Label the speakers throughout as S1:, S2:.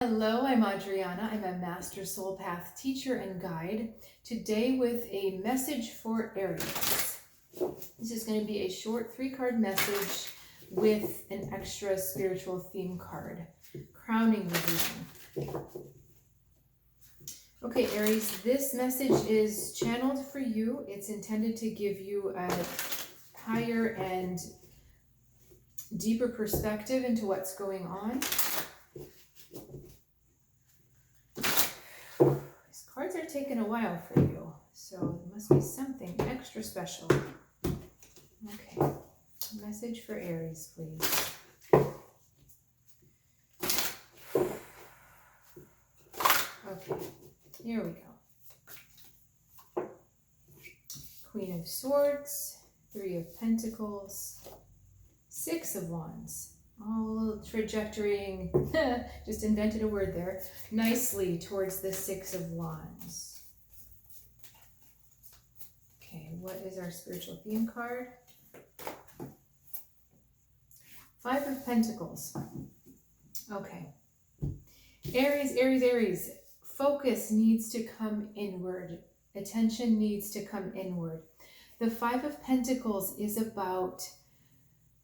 S1: Hello, I'm Adriana. I'm a Master SoulPath Teacher and Guide. Today with a message for Aries. This is going to be a short 3-card message with an extra spiritual theme card. Crowning the reading. Okay, Aries, this message is channeled for you. It's intended to give you a higher and deeper perspective into what's going on. Cards are taking a while for you, so there must be something extra special. Okay, message for Aries, please. Okay, here we go. Queen of Swords, 3 of Pentacles, 6 of Wands. All trajectorying, just invented a word there, nicely towards the 6 of Wands. Okay, what is our spiritual theme card? 5 of Pentacles. Okay. Aries. Focus needs to come inward. Attention needs to come inward. The 5 of Pentacles is about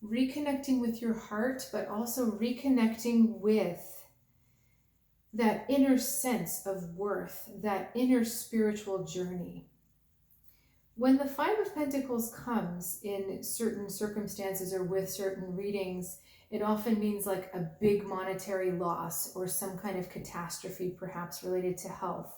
S1: reconnecting with your heart, but also reconnecting with that inner sense of worth, that inner spiritual journey. When the 5 of Pentacles comes in certain circumstances or with certain readings, it often means like a big monetary loss or some kind of catastrophe, perhaps related to health.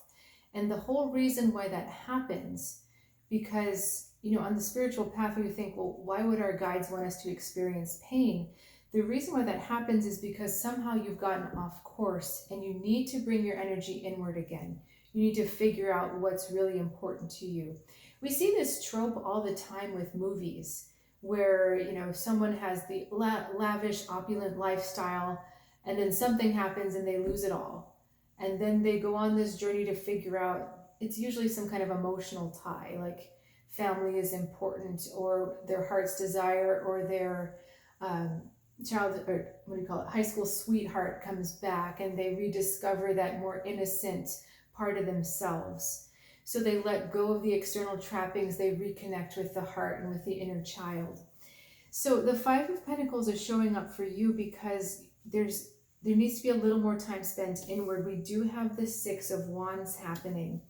S1: And the whole reason why that happens, because on the spiritual path, we think, well, why would our guides want us to experience pain? The reason why that happens is because somehow you've gotten off course and you need to bring your energy inward again. You need to figure out what's really important to you. We see this trope all the time with movies where, someone has the lavish, opulent lifestyle and then something happens and they lose it all. And then they go on this journey to figure out, it's usually some kind of emotional tie, like family is important, or their heart's desire, or their high school sweetheart comes back and they rediscover that more innocent part of themselves. So they let go of the external trappings, they reconnect with the heart and with the inner child. So the 5 of Pentacles is showing up for you because there needs to be a little more time spent inward. We do have the 6 of Wands happening.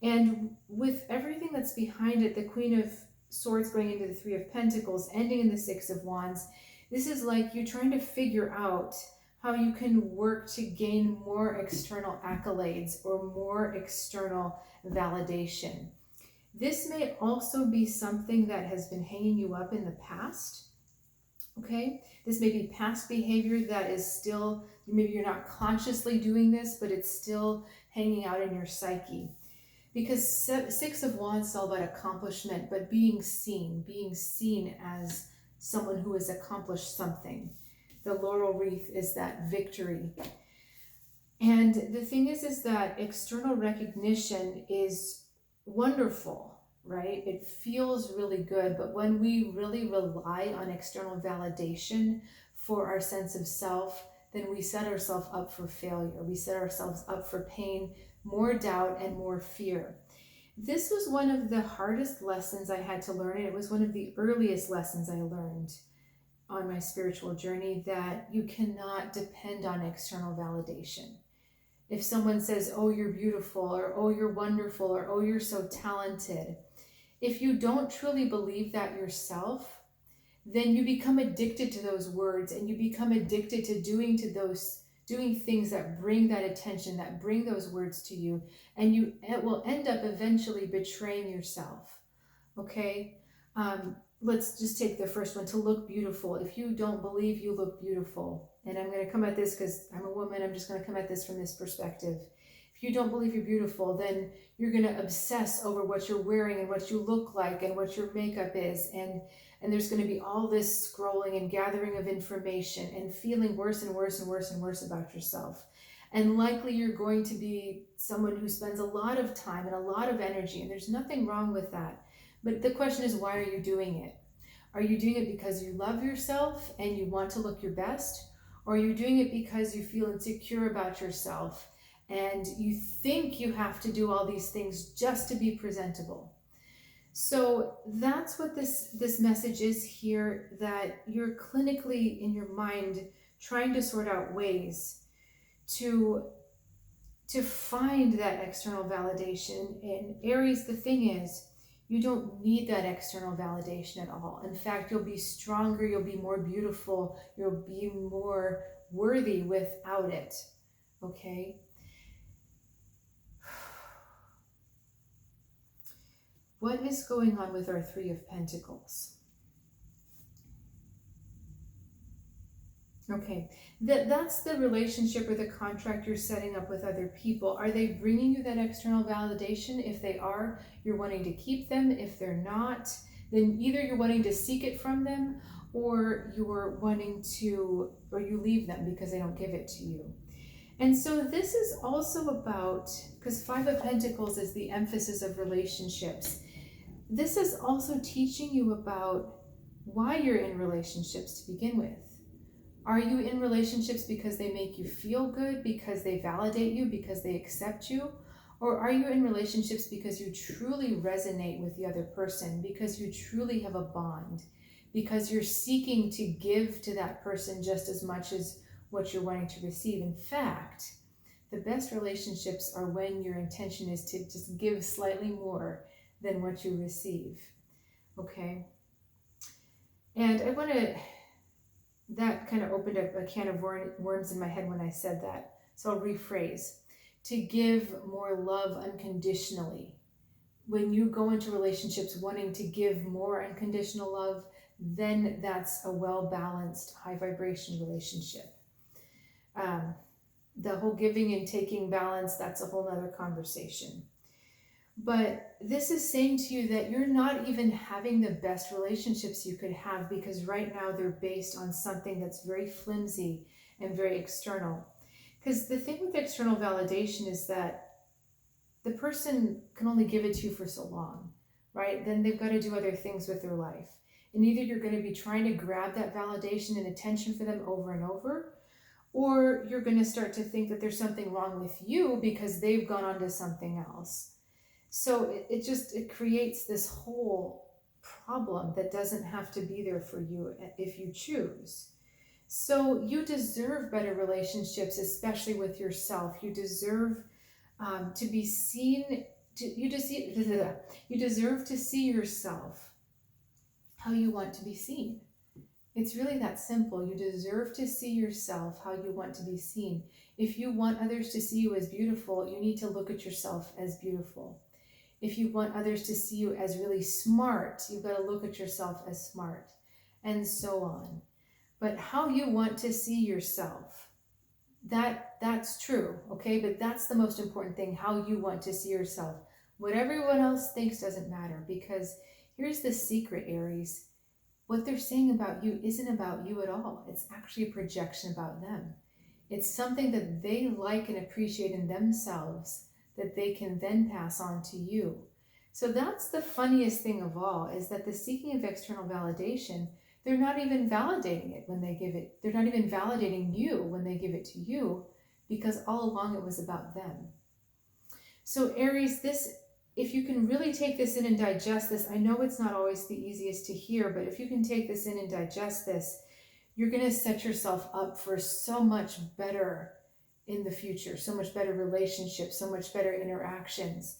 S1: And with everything that's behind it, the Queen of Swords going into the 3 of Pentacles, ending in the 6 of Wands, this is like you're trying to figure out how you can work to gain more external accolades or more external validation. This may also be something that has been hanging you up in the past. Okay, this may be past behavior that is still, maybe you're not consciously doing this, but it's still hanging out in your psyche. Because 6 of Wands is all about accomplishment, but being seen as someone who has accomplished something. The laurel wreath is that victory. And the thing is that external recognition is wonderful, right? It feels really good, but when we really rely on external validation for our sense of self, then we set ourselves up for failure. We set ourselves up for pain, more doubt, and more fear. This was one of the hardest lessons I had to learn, and it was one of the earliest lessons I learned on my spiritual journey, that you cannot depend on external validation. If someone says, oh, you're beautiful, or oh, you're wonderful, or oh, you're so talented, if you don't truly believe that yourself, then you become addicted to those words, and you become addicted to doing things that bring that attention, that bring those words to you, and it will end up eventually betraying yourself. Okay? Let's just take the first one, to look beautiful. If you don't believe you look beautiful, and I'm going to come at this because I'm a woman, I'm just going to come at this from this perspective. If you don't believe you're beautiful, then you're going to obsess over what you're wearing and what you look like and what your makeup is, and there's going to be all this scrolling and gathering of information and feeling worse and worse and worse and worse about yourself. And likely you're going to be someone who spends a lot of time and a lot of energy, and there's nothing wrong with that. But the question is, why are you doing it? Are you doing it because you love yourself and you want to look your best? Or you're doing it because you feel insecure about yourself and you think you have to do all these things just to be presentable. So that's what this message is here, that you're clinically in your mind trying to sort out ways to find that external validation. And Aries, the thing is, you don't need that external validation at all. In fact, you'll be stronger, you'll be more beautiful, you'll be more worthy without it. Okay? What is going on with our Three of Pentacles? Okay, that's the relationship or the contract you're setting up with other people. Are they bringing you that external validation? If they are, you're wanting to keep them. If they're not, then either you're wanting to seek it from them, or you're wanting to, or you leave them because they don't give it to you. And so this is also about, because Five of Pentacles is the emphasis of relationships. This is also teaching you about why you're in relationships to begin with. Are you in relationships because they make you feel good, because they validate you, because they accept you? Or are you in relationships because you truly resonate with the other person, because you truly have a bond, because you're seeking to give to that person just as much as what you're wanting to receive? In fact, the best relationships are when your intention is to just give slightly more than what you receive. Okay? And I want to... that kind of opened up a can of worms in my head when I said that. So I'll rephrase. To give more love unconditionally. When you go into relationships wanting to give more unconditional love, then that's a well-balanced, high vibration relationship. The whole giving and taking balance, that's a whole nother conversation. But this is saying to you that you're not even having the best relationships you could have, because right now they're based on something that's very flimsy and very external. Because the thing with external validation is that the person can only give it to you for so long, right? Then they've got to do other things with their life. And either you're going to be trying to grab that validation and attention for them over and over, or you're going to start to think that there's something wrong with you because they've gone on to something else. So it creates this whole problem that doesn't have to be there for you if you choose. So you deserve better relationships, especially with yourself. You deserve to be seen. You deserve to see yourself how you want to be seen. It's really that simple. You deserve to see yourself how you want to be seen. If you want others to see you as beautiful, you need to look at yourself as beautiful. If you want others to see you as really smart, you've got to look at yourself as smart, and so on. But how you want to see yourself, that's true, okay? But that's the most important thing, how you want to see yourself. What everyone else thinks doesn't matter, because here's the secret, Aries. What they're saying about you isn't about you at all. It's actually a projection about them. It's something that they like and appreciate in themselves that they can then pass on to you. So that's the funniest thing of all, is that the seeking of external validation, they're not even validating it when they give it. They're not even validating you when they give it to you, because all along it was about them. So Aries, if you can really take this in and digest this, I know it's not always the easiest to hear, but if you can take this in and digest this, you're going to set yourself up for so much better in the future, so much better relationships, so much better interactions,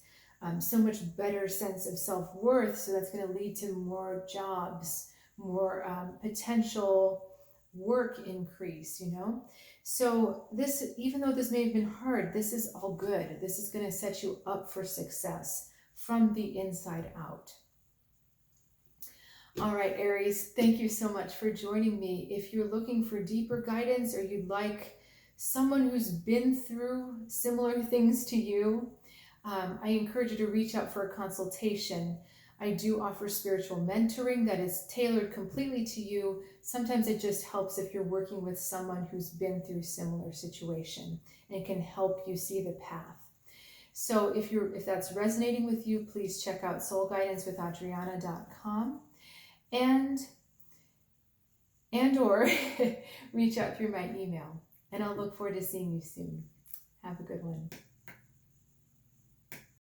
S1: so much better sense of self-worth. So that's going to lead to more jobs, more potential work increase, you know? So this, even though this may have been hard, this is all good. This is going to set you up for success from the inside out. All right, Aries, thank you so much for joining me. If you're looking for deeper guidance, or you'd like someone who's been through similar things to you, I encourage you to reach out for a consultation. I do offer spiritual mentoring that is tailored completely to you. Sometimes it just helps if you're working with someone who's been through similar situation and can help you see the path. So if that's resonating with you, please check out soulguidancewithAdriana.com. And and or reach out through my email. And I'll look forward to seeing you soon. Have a good one.